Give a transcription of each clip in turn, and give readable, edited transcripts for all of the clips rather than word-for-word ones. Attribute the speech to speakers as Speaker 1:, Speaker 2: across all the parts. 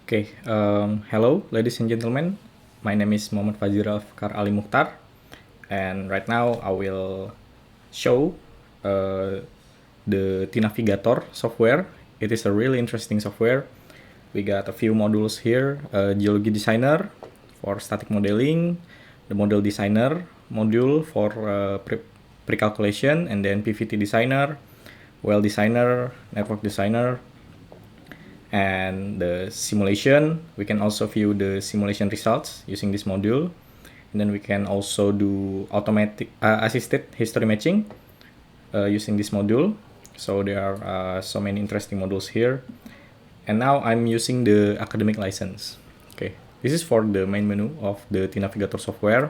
Speaker 1: Hello, ladies and gentlemen. My name is Muhammad Fajir Afkar Ali Mukhtar, and right now I will show uh, the T-Navigator software. It is a really interesting software. We got a few modules here: Geology Designer for static modeling, the Model Designer module for pre-calculation, and then PVT Designer, Well Designer, Network Designer, and the simulation. We can also view the simulation results using this module, and then we can also do automatic assisted history matching using this module. So there are so many interesting modules here, and now I'm using the academic license. Okay, this is for the main menu of the T-Navigator software.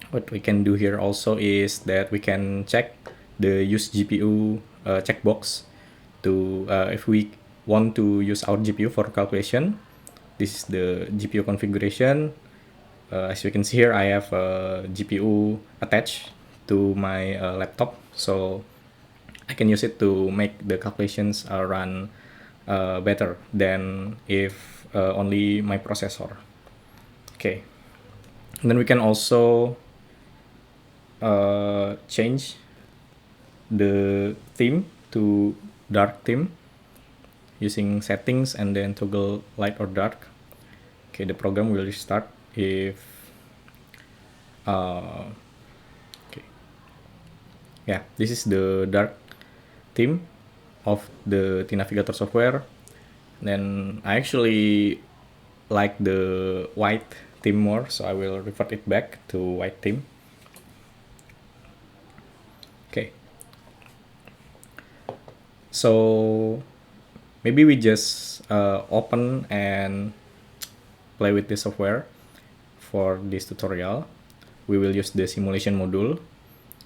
Speaker 1: What we can do here also is that we can check the use GPU checkbox to if we want to use our GPU for calculation. This is the GPU configuration. As you can see here, I have a GPU attached to my laptop, so I can use it to make the calculations run better than if only my processor. Okay, and then we can also change the theme to dark theme using settings and then toggle light or dark. Okay, the program will restart if okay, yeah, this is the dark theme of the T-Navigator software. Then I actually like the white theme more, so I will revert it back to white theme. Okay, so maybe we just open and play with the software. For this tutorial, we will use the simulation module.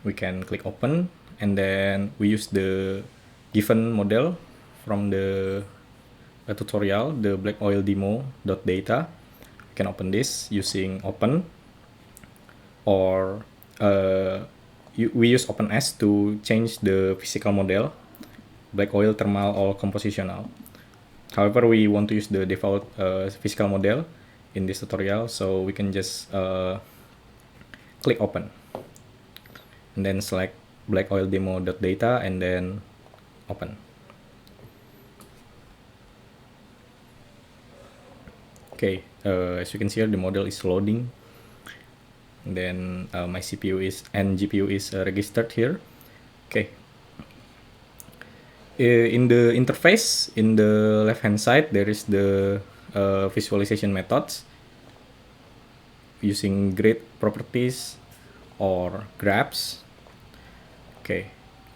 Speaker 1: We can click open, and then we use the given model from the tutorial, the black oil demo.data. We can open this using open, or we use OpenS to change the physical model, black oil, thermal, or compositional. However, we want to use the default physical model in this tutorial, so we can just click open and then select black oil demo.data and then open. Okay, as you can see here, the model is loading. And then my CPU is and GPU is registered here. Okay. In the interface, in the left hand side, there is the visualization methods using grid properties or graphs. Okay,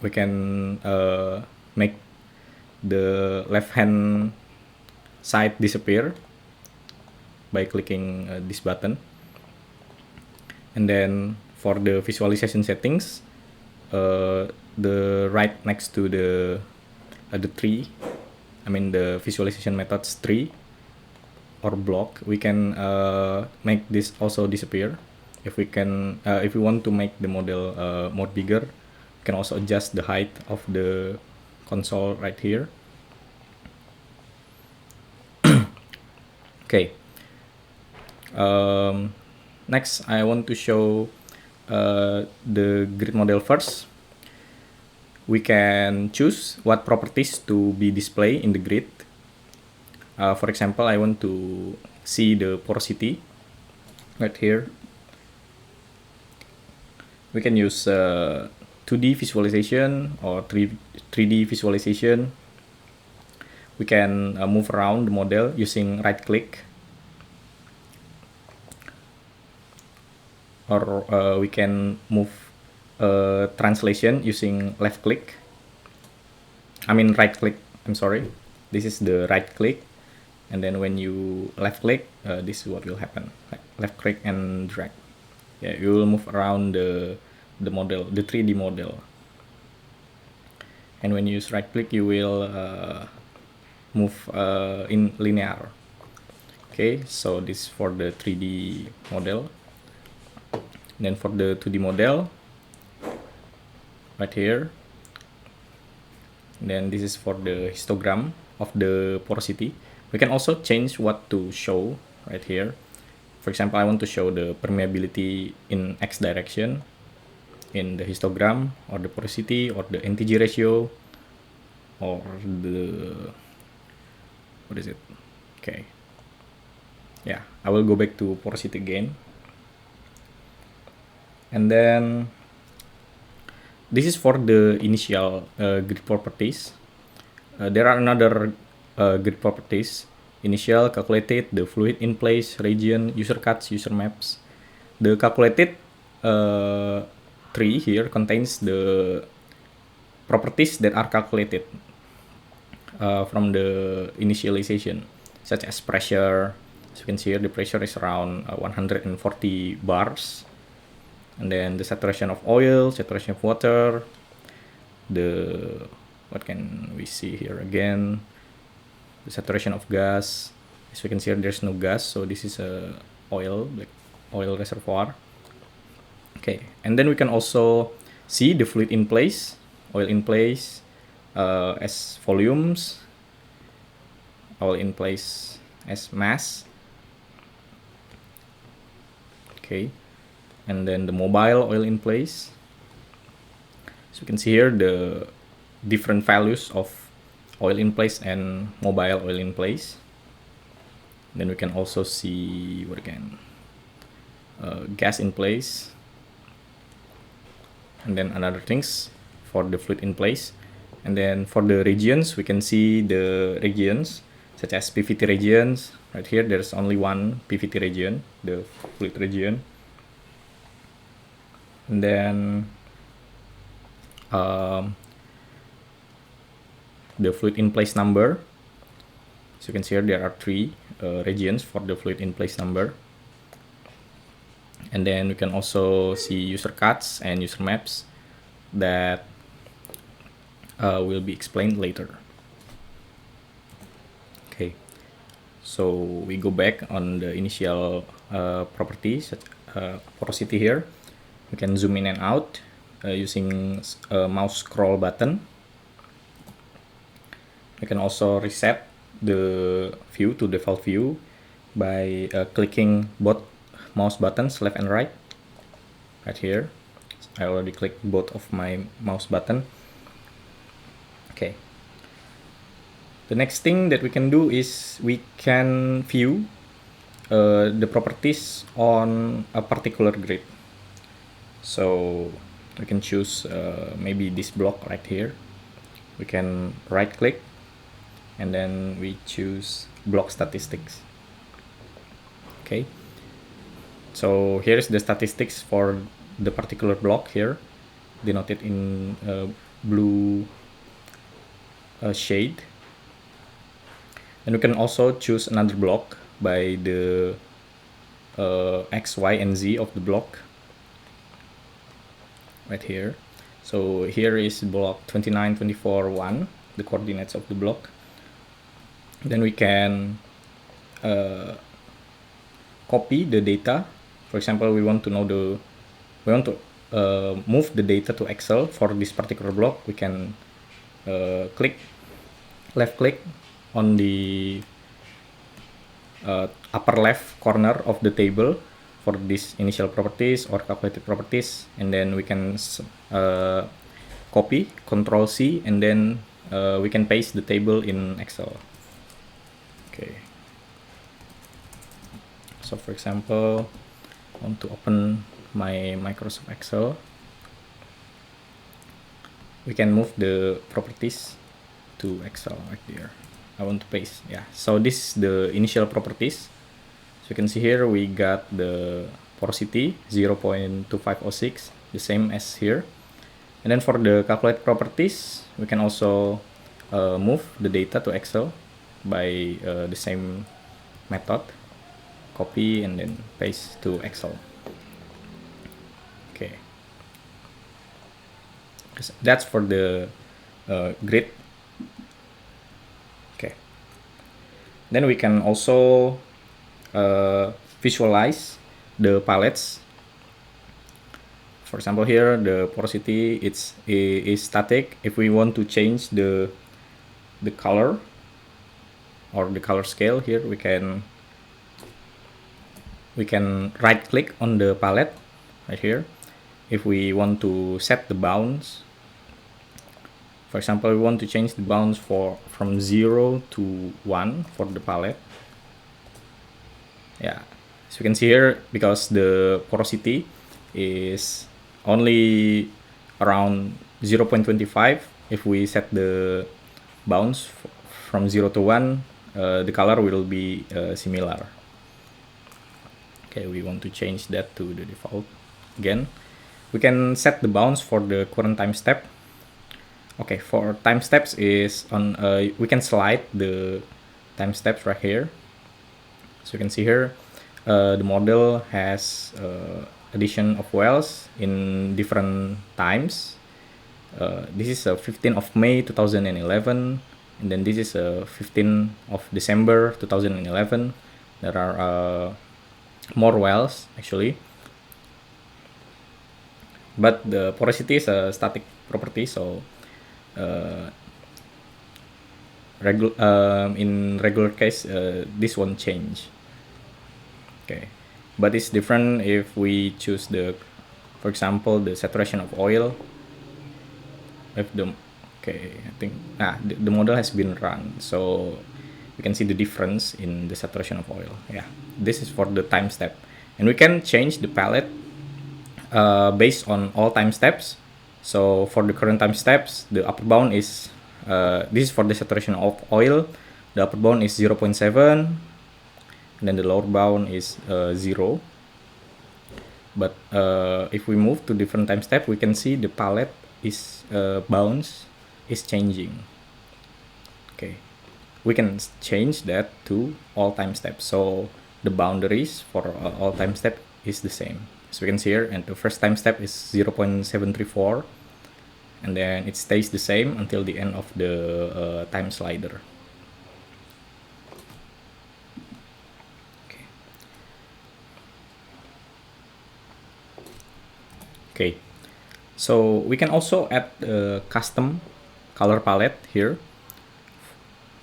Speaker 1: we can make the left hand side disappear by clicking this button. And then for the visualization settings, the right next to the tree, I mean the visualization methods tree or block, we can make this also disappear. If we want to make the model more bigger, we can also adjust the height of the console right here. Okay. Next, I want to show the grid model first. We can choose what properties to be displayed in the grid. For example, I want to see the porosity right here. We can use 2D visualization or 3D visualization. We can move around the model using right click, or we can move translation using left click. I mean right click, I'm sorry. This is the right click, and then when you left click, this is what will happen. Left click and drag. Yeah, you will move around the model, the 3D model. And when you use right click, you will move in linear. Okay, so this is for the 3D model. Then for the 2D model, right here. Then this is for the histogram of the porosity. We can also change what to show right here. For example, I want to show the permeability in X direction in the histogram, or the porosity, or the NTG ratio, or the, what is it? Okay. Yeah, I will go back to porosity again. And then this is for the initial grid properties. There are another grid properties. Initial, calculated, the fluid in place, region, user cuts, user maps. The calculated tree here contains the properties that are calculated from the initialization, such as pressure. As you can see here, the pressure is around 140 bars. And then the saturation of oil, saturation of water, the, what can we see here again? The saturation of gas. As we can see here, there's no gas, so this is a oil, like oil reservoir. Okay, and then we can also see the fluid in place, oil in place, as volumes, oil in place as mass. Okay, and then the mobile oil in place. So you can see here the different values of oil in place and mobile oil in place. Then we can also see what again, gas in place, and then another things for the fluid in place. And then for the regions, we can see the regions such as PVT regions. Right here, there's only one PVT region, the fluid region. And then the fluid in place number. So you can see here there are three regions for the fluid in place number. And then we can also see user cuts and user maps that will be explained later. Okay, so we go back on the initial properties, porosity here. We can zoom in and out using a mouse scroll button. We can also reset the view to default view by clicking both mouse buttons, left and right, right here. I already clicked both of my mouse button. Okay. The next thing that we can do is we can view the properties on a particular grid. So we can choose maybe this block right here. We can right click and then we choose block statistics. Okay, so here's the statistics for the particular block here, denoted in blue shade. And we can also choose another block by the X, Y, and Z of the block right here. So here is block 29, 24, 1, the coordinates of the block. Then we can copy the data. For example, we want to move the data to Excel for this particular block. We can left click on the upper left corner of the table for this initial properties or calculated properties, and then we can copy, Control C, and then we can paste the table in Excel. Okay, so for example, I want to open my Microsoft Excel. We can move the properties to Excel right there. I want to paste, yeah. So this is the initial properties. So you can see here we got the porosity 0.2506, the same as here. And then for the calculate properties, we can also move the data to Excel by the same method, copy and then paste to Excel. Okay, that's for the grid. Okay, then we can also visualize the palettes. For example, here the porosity is static. If we want to change the color or the color scale. Here we can right click on the palette right here. If we want to set the bounds, for example, we want to change the bounds from 0 to 1 for the palette. Yeah, as you can see here, because the porosity is only around 0.25, if we set the bounds from 0 to 1, the color will be similar. Okay, we want to change that to the default. Again, we can set the bounds for the current time step. Okay, for time steps is on, we can slide the time steps right here. So you can see here, the model has addition of wells in different times. This is 15th of May 2011, and then this is 15th of December 2011. There are more wells actually, but the porosity is a static property, so in regular case this won't change. Okay, but it's different if we choose the, for example, the saturation of oil. If the, okay, I think the model has been run, so you can see the difference in the saturation of oil. Yeah, this is for the time step, and we can change the palette based on all time steps. So for the current time steps, the upper bound is this is for the saturation of oil. The upper bound is 0.7, and then the lower bound is 0. But if we move to different time step, we can see the palette is bounds is changing. Okay, we can change that to all time steps, so the boundaries for all time step is the same. So we can see here, and the first time step is 0.734, and then it stays the same until the end of the time slider. Okay, so we can also add a custom color palette here.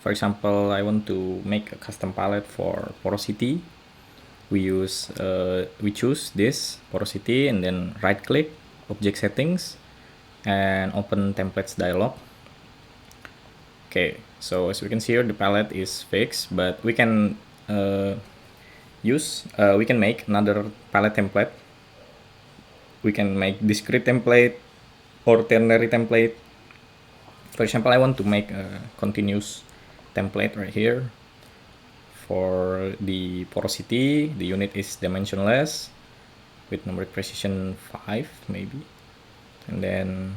Speaker 1: For example, I want to make a custom palette for porosity. We choose this porosity, and then right click, object settings, and open templates dialog. Okay, so as we can see here, the palette is fixed, but we can we can make another palette template. We can make discrete template or ternary template. For example, I want to make a continuous template right here. For the porosity, the unit is dimensionless with numeric precision 5 maybe. And then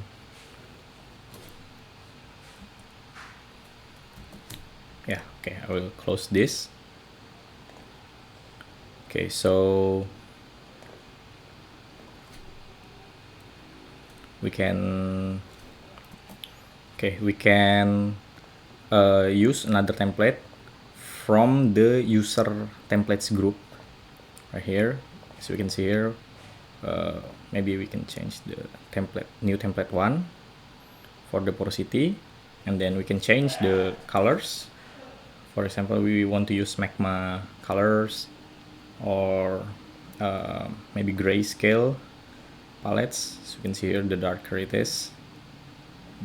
Speaker 1: yeah, okay, I will close this. Okay, so we can use another template from the user templates group right here. So we can see here, maybe we can change the template, new template 1 for the porosity, and then we can change the colors. For example, we want to use magma colors or maybe grayscale palettes. So you can see here, the darker it is,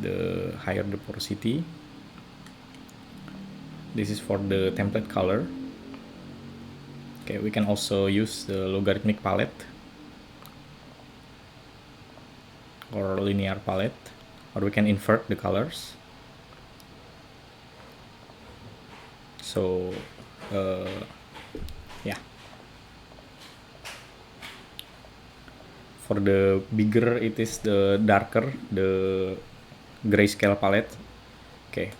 Speaker 1: the higher the porosity. This is for the template color. Okay, we can also use the logarithmic palette or linear palette, or we can invert the colors. So yeah, for the bigger it is, the darker the grayscale palette. Okay,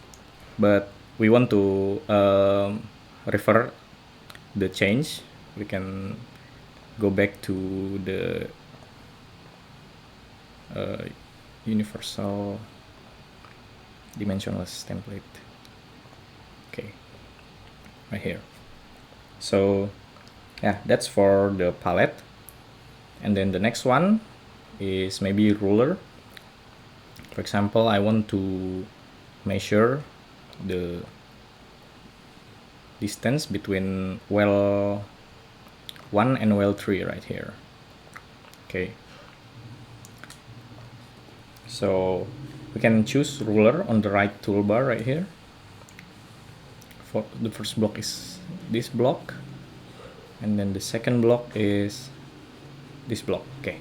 Speaker 1: but we want to refer the change. We can go back to the universal dimensionless template. Okay, right here. So yeah, that's for the palette. And then the next one is maybe ruler. For example, I want to measure the distance between well 1 and well 3 right here. Okay, so we can choose ruler on the right toolbar right here. For the first block is this block, and then the second block is this block. Okay,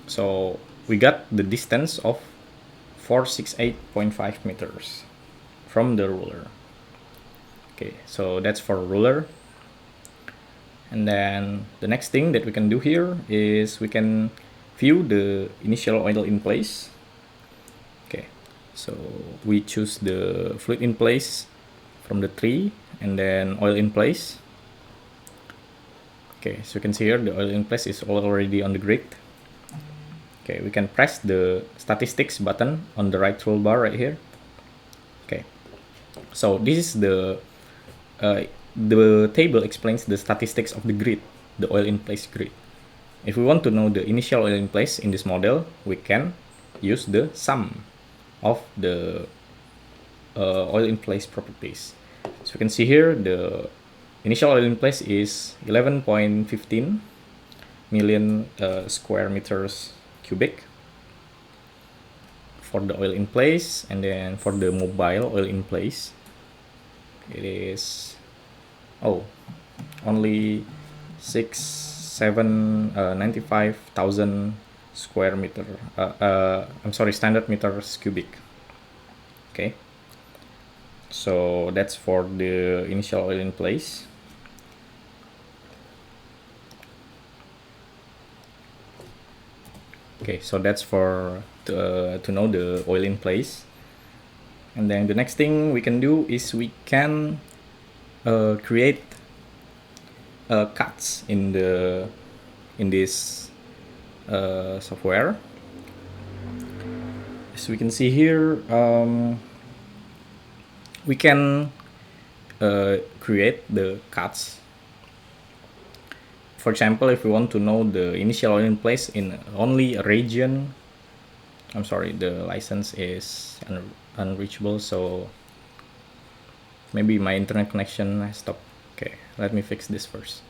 Speaker 1: so we got the distance of 468.5 meters from the ruler. Okay, so that's for ruler. And then the next thing that we can do here is we can view the initial oil in place. Okay, so we choose the fluid in place from the tree and then oil in place. Okay, so you can see here the oil in place is already on the grid. Okay, we can press the statistics button on the right toolbar right here. Okay, so this is the table explains the statistics of the grid, the oil in place grid. If we want to know the initial oil in place in this model, we can use the sum of the oil in place properties. So you can see here the initial oil in place is 11.15 million square meters cubic for the oil in place, and then for the mobile oil in place it is only 95,000 square meter standard meters cubic. Okay, so that's for the initial oil in place. Okay, so that's for to know the oil in place. And then the next thing we can do is we can create cuts in this software. As we can see here, we can create the cuts. For example, if we want to know the initial oil in place in only a region, I'm sorry, the license is unreachable, so maybe my internet connection has stopped. Okay, let me fix this first.